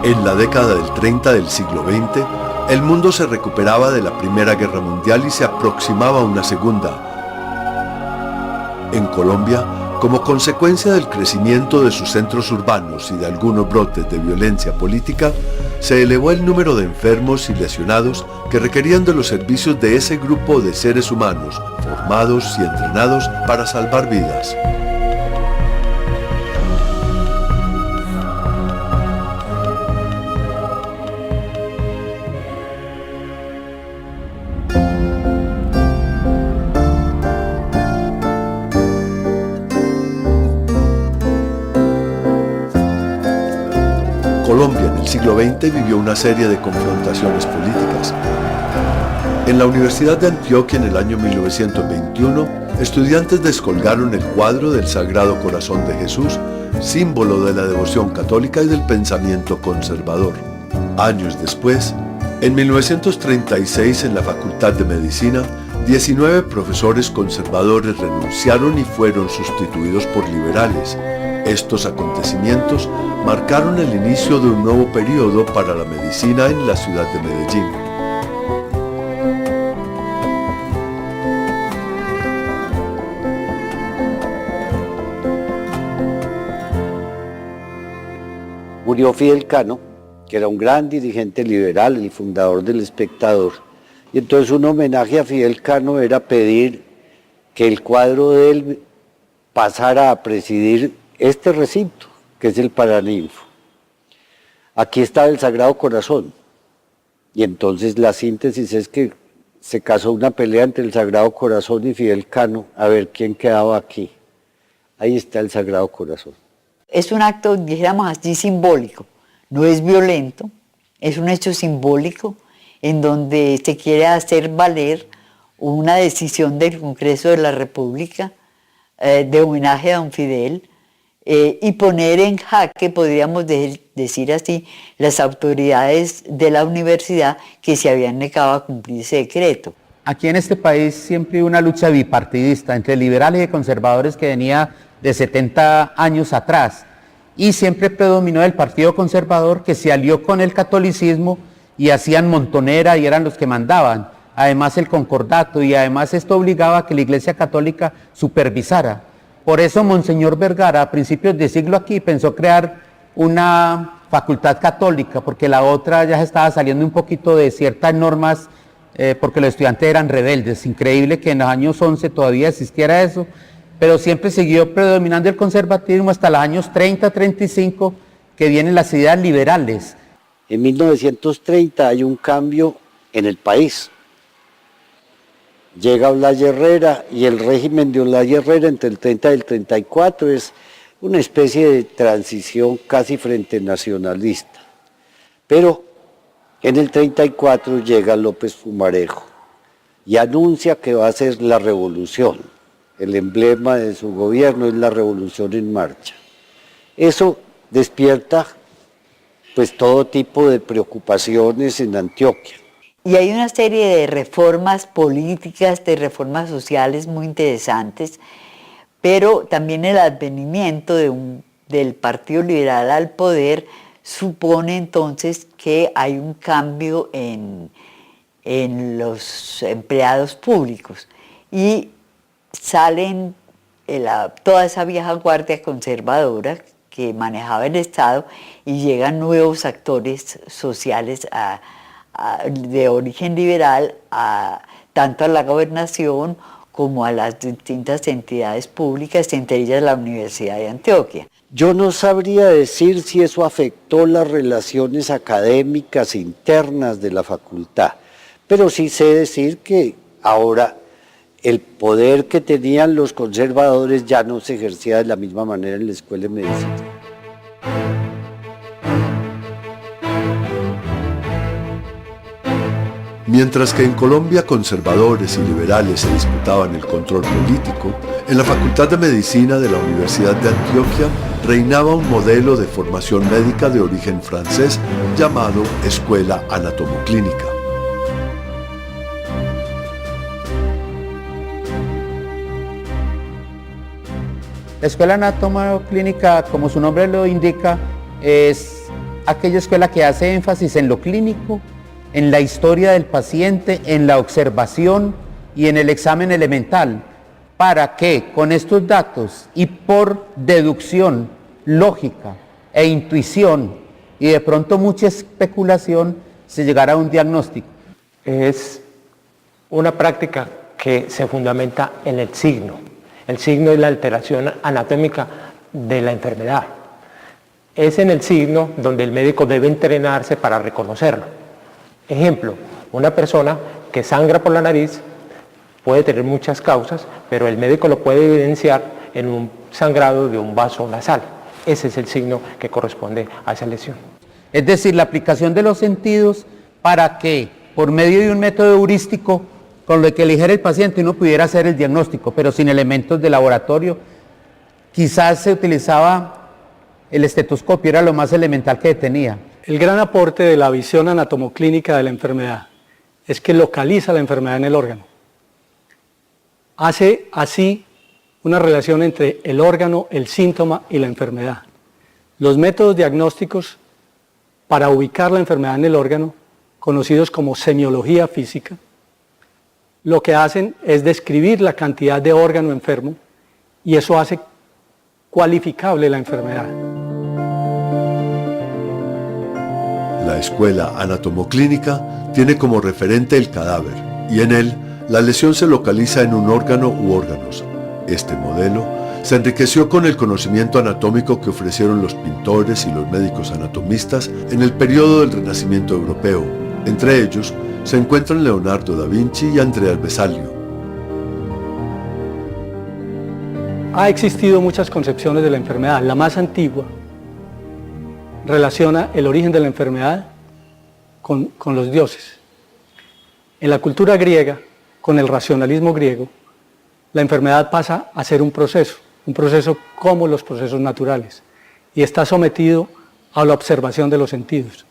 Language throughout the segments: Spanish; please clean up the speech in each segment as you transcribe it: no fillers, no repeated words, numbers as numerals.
En la década del 30 del siglo XX, el mundo se recuperaba de la Primera Guerra Mundial y se aproximaba a una segunda. En Colombia, como consecuencia del crecimiento de sus centros urbanos y de algunos brotes de violencia política, se elevó el número de enfermos y lesionados que requerían de los servicios de ese grupo de seres humanos, formados y entrenados para salvar vidas. Colombia en el siglo XX vivió una serie de confrontaciones políticas. En la Universidad de Antioquia en el año 1921, estudiantes descolgaron el cuadro del Sagrado Corazón de Jesús, símbolo de la devoción católica y del pensamiento conservador. Años después, en 1936 en la Facultad de Medicina, 19 profesores conservadores renunciaron y fueron sustituidos por liberales. Estos acontecimientos marcaron el inicio de un nuevo periodo para la medicina en la ciudad de Medellín. Murió Fidel Cano, que era un gran dirigente liberal, el fundador del Espectador. Y entonces un homenaje a Fidel Cano era pedir que el cuadro de él pasara a presidir este recinto, que es el Paraninfo. Aquí estaba el Sagrado Corazón. Y entonces la síntesis es que se casó una pelea entre el Sagrado Corazón y Fidel Cano, a ver quién quedaba aquí. Ahí está el Sagrado Corazón. Es un acto, dijéramos así, simbólico. No es violento, es un hecho simbólico en donde se quiere hacer valer una decisión del Congreso de la República de homenaje a don Fidel, y poner en jaque, podríamos decir así, las autoridades de la universidad que se habían negado a cumplir ese decreto. Aquí en este país siempre hubo una lucha bipartidista entre liberales y conservadores que venía de 70 años atrás, y siempre predominó el Partido Conservador, que se alió con el catolicismo y hacían montonera y eran los que mandaban. Además el concordato, y además esto obligaba a que la Iglesia Católica supervisara. Por eso Monseñor Vergara, a principios de siglo aquí, pensó crear una facultad católica, porque la otra ya se estaba saliendo un poquito de ciertas normas, porque los estudiantes eran rebeldes. Increíble que en los años 11 todavía existiera eso, pero siempre siguió predominando el conservatismo hasta los años 30, 35, que vienen las ideas liberales. En 1930 hay un cambio en el país. Llega Olaya Herrera y el régimen de Olaya Herrera entre el 30 y el 34 es una especie de transición casi frente nacionalista. Pero en el 34 llega López Fumarejo y anuncia que va a ser la revolución. El emblema de su gobierno es la revolución en marcha. Eso despierta pues todo tipo de preocupaciones en Antioquia. Y hay una serie de reformas políticas, de reformas sociales muy interesantes, pero también el advenimiento del Partido Liberal al poder supone entonces que hay un cambio en los empleados públicos y salen toda esa vieja guardia conservadora que manejaba el Estado y llegan nuevos actores sociales de origen liberal tanto a la gobernación como a las distintas entidades públicas, entre ellas la Universidad de Antioquia. Yo no sabría decir si eso afectó las relaciones académicas internas de la facultad, pero sí sé decir que ahora el poder que tenían los conservadores ya no se ejercía de la misma manera en la Escuela de Medicina. Mientras que en Colombia conservadores y liberales se disputaban el control político, en la Facultad de Medicina de la Universidad de Antioquia reinaba un modelo de formación médica de origen francés llamado Escuela Anatomoclínica. La Escuela Anatomoclínica, como su nombre lo indica, es aquella escuela que hace énfasis en lo clínico, en la historia del paciente, en la observación y en el examen elemental, para que con estos datos y por deducción lógica e intuición y de pronto mucha especulación se llegara a un diagnóstico. Es una práctica que se fundamenta en el signo. El signo es la alteración anatómica de la enfermedad. Es en el signo donde el médico debe entrenarse para reconocerlo. Ejemplo, una persona que sangra por la nariz puede tener muchas causas, pero el médico lo puede evidenciar en un sangrado de un vaso nasal. Ese es el signo que corresponde a esa lesión. Es decir, la aplicación de los sentidos para que, por medio de un método heurístico, con lo que eligiera el paciente uno pudiera hacer el diagnóstico, pero sin elementos de laboratorio. Quizás se utilizaba el estetoscopio, era lo más elemental que tenía. El gran aporte de la visión anatomoclínica de la enfermedad es que localiza la enfermedad en el órgano. Hace así una relación entre el órgano, el síntoma y la enfermedad. Los métodos diagnósticos para ubicar la enfermedad en el órgano, conocidos como semiología física, lo que hacen es describir la cantidad de órgano enfermo y eso hace cualificable la enfermedad. La escuela anatomoclínica tiene como referente el cadáver y en él la lesión se localiza en un órgano u órganos. Este modelo se enriqueció con el conocimiento anatómico que ofrecieron los pintores y los médicos anatomistas en el periodo del Renacimiento europeo. Entre ellos se encuentran Leonardo da Vinci y Andreas Vesalio. Ha existido muchas concepciones de la enfermedad. La más antigua relaciona el origen de la enfermedad con los dioses. En la cultura griega, con el racionalismo griego, la enfermedad pasa a ser un proceso como los procesos naturales, y está sometido a la observación de los sentidos.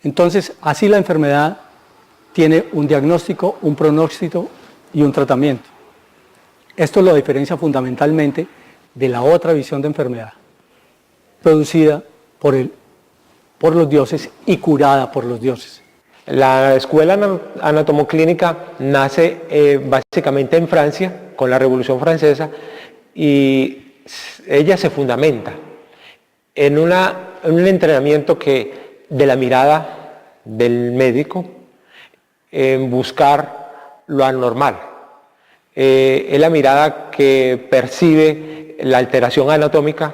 Entonces, así la enfermedad tiene un diagnóstico, un pronóstico y un tratamiento. Esto lo diferencia fundamentalmente de la otra visión de enfermedad, producida por los dioses y curada por los dioses. La escuela anatomoclínica nace básicamente en Francia, con la Revolución Francesa, y ella se fundamenta en un entrenamiento de la mirada del médico en buscar lo anormal. Es la mirada que percibe la alteración anatómica,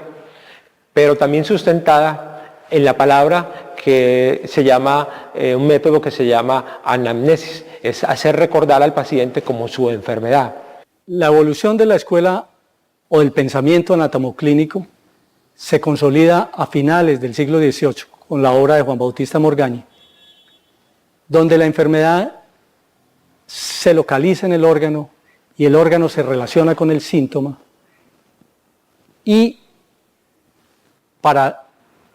pero también sustentada en la palabra que se llama, un método que se llama anamnesis, es hacer recordar al paciente como su enfermedad. La evolución de la escuela o del pensamiento anatomoclínico se consolida a finales del siglo XVIII con la obra de Juan Bautista Morgagni, donde la enfermedad se localiza en el órgano y el órgano se relaciona con el síntoma, y para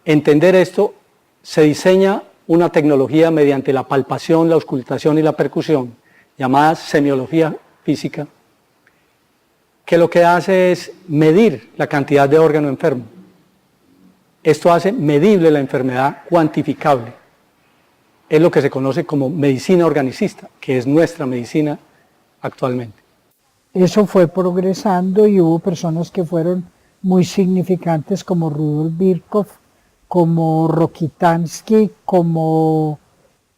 entender esto se diseña una tecnología mediante la palpación, la auscultación y la percusión, llamada semiología física, que lo que hace es medir la cantidad de órgano enfermo. Esto hace medible la enfermedad, cuantificable. Es lo que se conoce como medicina organicista, que es nuestra medicina actualmente. Eso fue progresando y hubo personas que fueron muy significantes como Rudolf Virchow, como Rokitansky, como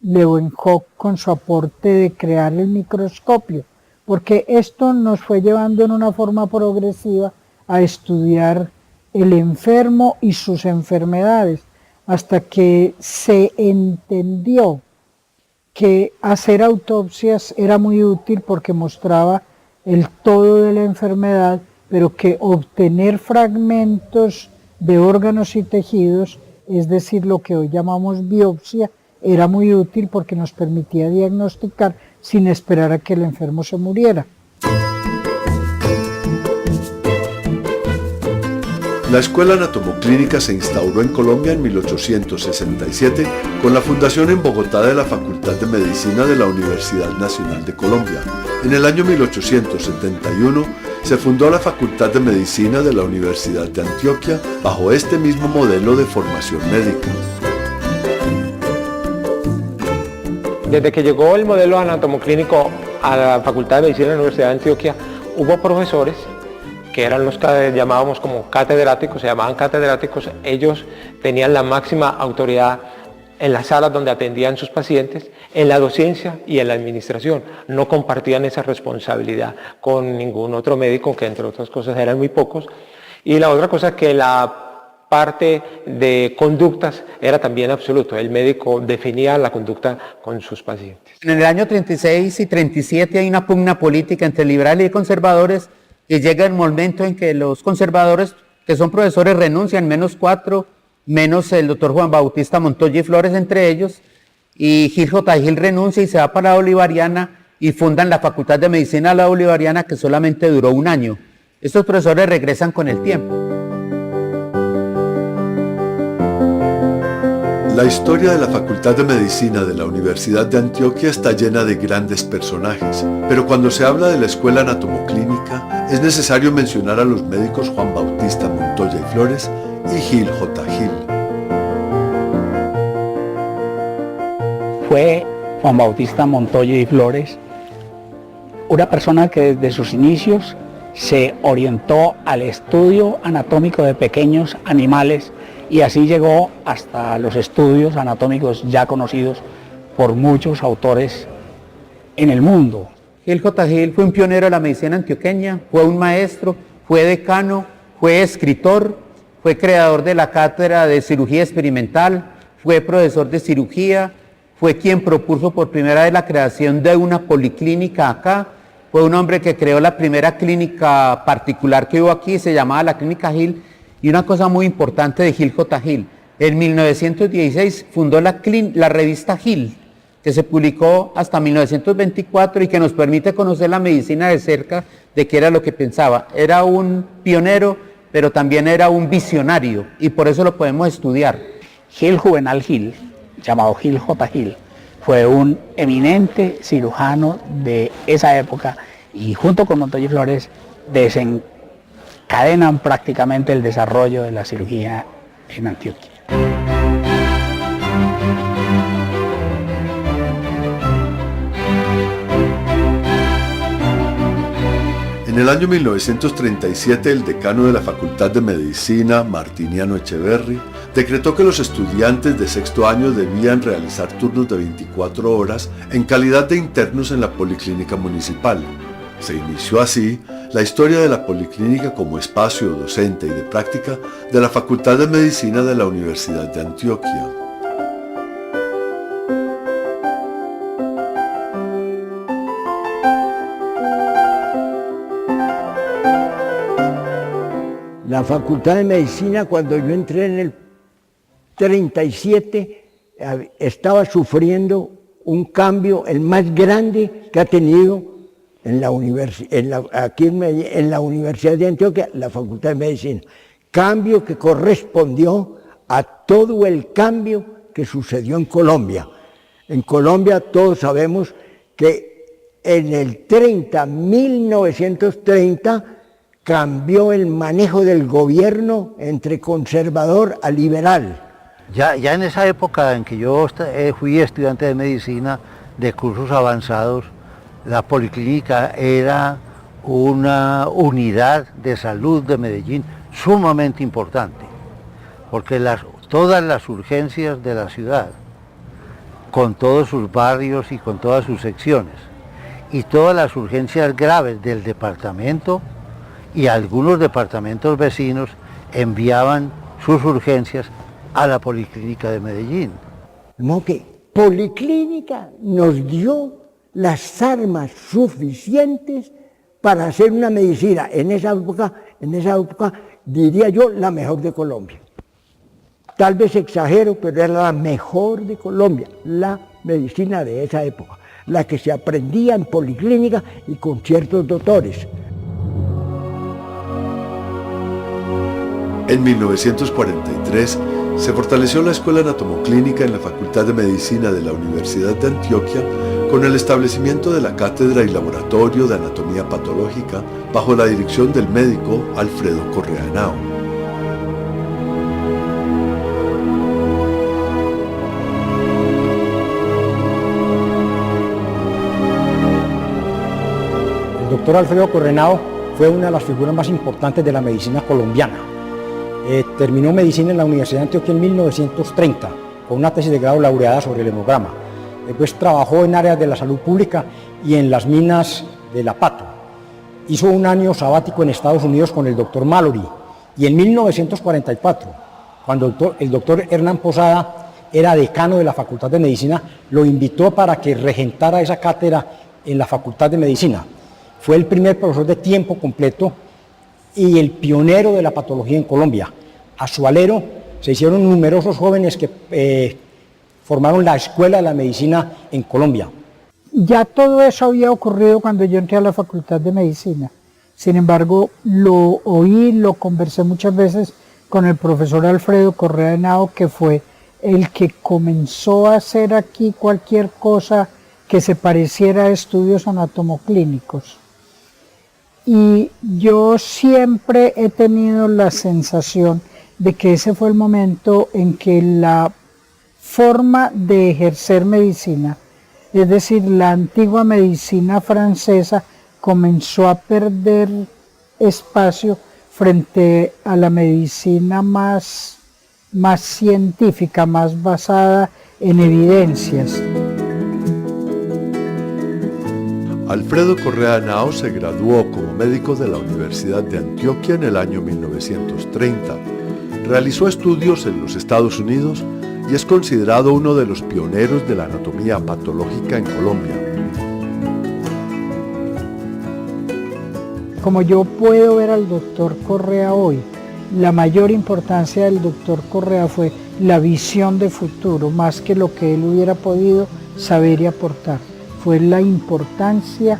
Leeuwenhoek con su aporte de crear el microscopio, porque esto nos fue llevando en una forma progresiva a estudiar el enfermo y sus enfermedades, hasta que se entendió que hacer autopsias era muy útil porque mostraba el todo de la enfermedad, pero que obtener fragmentos de órganos y tejidos, es decir, lo que hoy llamamos biopsia, era muy útil porque nos permitía diagnosticar sin esperar a que el enfermo se muriera. La Escuela Anatomoclínica se instauró en Colombia en 1867 con la fundación en Bogotá de la Facultad de Medicina de la Universidad Nacional de Colombia. En el año 1871 se fundó la Facultad de Medicina de la Universidad de Antioquia bajo este mismo modelo de formación médica. Desde que llegó el modelo anatomoclínico a la Facultad de Medicina de la Universidad de Antioquia, hubo profesores que eran los que llamábamos como catedráticos, se llamaban catedráticos. Ellos tenían la máxima autoridad en las salas donde atendían sus pacientes, en la docencia y en la administración. No compartían esa responsabilidad con ningún otro médico, que entre otras cosas eran muy pocos. Y la otra cosa es que la parte de conductas era también absoluto. El médico definía la conducta con sus pacientes. En el año 36 y 37 hay una pugna política entre liberales y conservadores, y llega el momento en que los conservadores, que son profesores, renuncian, menos 4, menos el doctor Juan Bautista Montoya y Flores entre ellos, y Gil J. Gil renuncia y se va para la Bolivariana y fundan la Facultad de Medicina de la Bolivariana, que solamente duró 1 año. Estos profesores regresan con el tiempo. La historia de la Facultad de Medicina de la Universidad de Antioquia está llena de grandes personajes, pero cuando se habla de la Escuela Anatomoclínica es necesario mencionar a los médicos Juan Bautista Montoya y Flores y Gil J. Gil. Fue Juan Bautista Montoya y Flores una persona que desde sus inicios se orientó al estudio anatómico de pequeños animales y así llegó hasta los estudios anatómicos ya conocidos por muchos autores en el mundo. Gil J. Gil fue un pionero de la medicina antioqueña, fue un maestro, fue decano, fue escritor, fue creador de la cátedra de cirugía experimental, fue profesor de cirugía, fue quien propuso por primera vez la creación de una policlínica acá, fue un hombre que creó la primera clínica particular que hubo aquí, se llamaba la Clínica Gil. Y una cosa muy importante de Gil J. Gil, en 1916 fundó la revista Gil, que se publicó hasta 1924 y que nos permite conocer la medicina de cerca, de qué era lo que pensaba. Era un pionero, pero también era un visionario, y por eso lo podemos estudiar. Gil Juvenal Gil, llamado Gil J. Gil, fue un eminente cirujano de esa época y junto con Montoya y Flores desencadenan prácticamente el desarrollo de la cirugía en Antioquia. En el año 1937, el decano de la Facultad de Medicina, Martiniano Echeverri, decretó que los estudiantes de sexto año debían realizar turnos de 24 horas en calidad de internos en la Policlínica Municipal. Se inició así la historia de la Policlínica como espacio docente y de práctica de la Facultad de Medicina de la Universidad de Antioquia. La Facultad de Medicina, cuando yo entré en el 37, estaba sufriendo un cambio, el más grande que ha tenido aquí en la Universidad de Antioquia, la Facultad de Medicina. Cambio que correspondió a todo el cambio que sucedió en Colombia. En Colombia todos sabemos que en el 1930, cambió el manejo del gobierno entre conservador a liberal. Ya en esa época en que yo fui estudiante de medicina de cursos avanzados, la Policlínica era una unidad de salud de Medellín sumamente importante, porque todas las urgencias de la ciudad, con todos sus barrios y con todas sus secciones, y todas las urgencias graves del departamento, y algunos departamentos vecinos enviaban sus urgencias a la Policlínica de Medellín. Como que Policlínica nos dio las armas suficientes para hacer una medicina, en esa época, diría yo, la mejor de Colombia. Tal vez exagero, pero era la mejor de Colombia, la medicina de esa época, la que se aprendía en Policlínica y con ciertos doctores. En 1943 se fortaleció la Escuela Anatomoclínica en la Facultad de Medicina de la Universidad de Antioquia con el establecimiento de la cátedra y laboratorio de anatomía patológica bajo la dirección del médico Alfredo Correa Henao. doctor Alfredo Correa Henao fue una de las figuras más importantes de la medicina colombiana. Terminó medicina en la Universidad de Antioquia en 1930, con una tesis de grado laureada sobre el hemograma. Después trabajó en áreas de la salud pública y en las minas de La Pato. Hizo un año sabático en Estados Unidos con el doctor Mallory, y en 1944, cuando el doctor Hernán Posada era decano de la Facultad de Medicina, lo invitó para que regentara esa cátedra en la Facultad de Medicina. Fue el primer profesor de tiempo completo y el pionero de la patología en Colombia. A su alero se hicieron numerosos jóvenes que formaron la Escuela de la Medicina en Colombia. Ya todo eso había ocurrido cuando yo entré a la Facultad de Medicina. Sin embargo, lo oí, lo conversé muchas veces con el profesor Alfredo Correa Henao, que fue el que comenzó a hacer aquí cualquier cosa que se pareciera a estudios anatomoclínicos. Y yo siempre he tenido la sensación de que ese fue el momento en que la forma de ejercer medicina, es decir, la antigua medicina francesa, comenzó a perder espacio frente a la medicina más científica, más basada en evidencias. Alfredo Correa Henao se graduó como médico de la Universidad de Antioquia en el año 1930. Realizó estudios en los Estados Unidos y es considerado uno de los pioneros de la anatomía patológica en Colombia. Como yo puedo ver al doctor Correa hoy, la mayor importancia del doctor Correa fue la visión de futuro, más que lo que él hubiera podido saber y aportar. Fue la importancia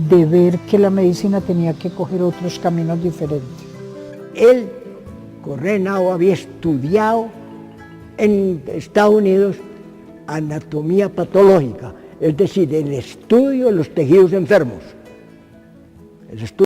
de ver que la medicina tenía que coger otros caminos diferentes. Él, Correa Henao, había estudiado en Estados Unidos anatomía patológica, es decir, el estudio de los tejidos enfermos. El estudio